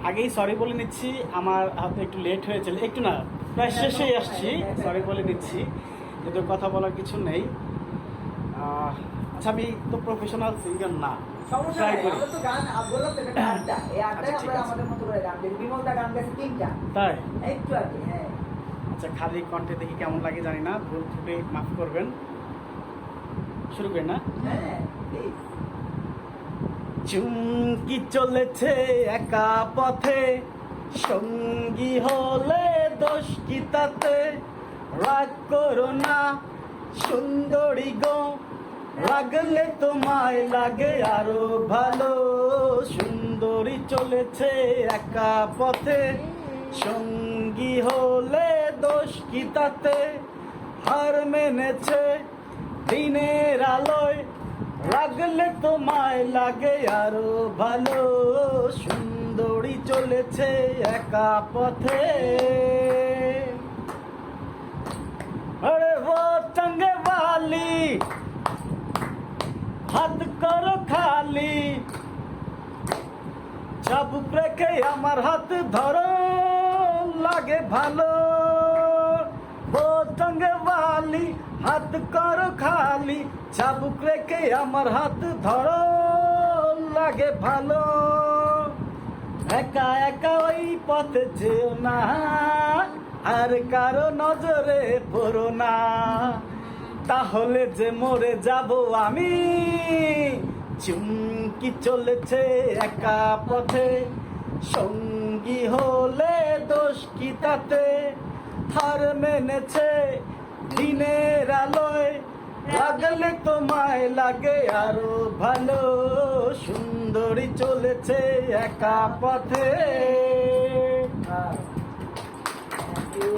আগেই সরি বলে নিচ্ছি, আমার হাতে একটু লেট হয়েছিল, একটু না প্রায় শেষেই আসছি, সরি বলে নিচ্ছি, কিন্তু কথা বলার কিছু নেই। আচ্ছা, আমি তো প্রফেশনাল সিঙ্গার না, ট্রাই করি। তাই? আচ্ছা, খালি কণ্ঠে দেখি কেমন লাগে জানি না, ভুল ত্রুটি মাফ করবেন। শুরু করি না? চুমকি চলেছে একা পথে, সঙ্গী হলে দোষ কি তাতে? রাগ করো না সুন্দরী গো, লাগলে তোমায় লাগে আরো ভালো। সুন্দরী চলেছে একা পথে, সঙ্গী হলে দোষ কি তাতে? হার মেনেছে দিনের আলোয়, লাগলে তোমায় লাগে আরো ভালো। সুন্দরী চলেছে একা পথে। अरे वो टंगे वाली হাত করো খালি, চাবুক রেখে আমার হাত ধরো, লাগে ভালো। ও টঙ্গে वाली হাত করো খালি, চাবুক রেখে আমার হাত ধরো, লাগে ভালো। একা একা ওই পথে যেও না, আর কারো নজরে পড়ো না, তাহলে যে মরে যাব আমি। চুমকি চলেছে একা পথে, সঙ্গী হলে দোষ কি তাতে? হার মেনেছে দিনের আলোয়, লাগলে তোমায় লাগে আরো ভালো। সুন্দরী চলেছে একা পথে।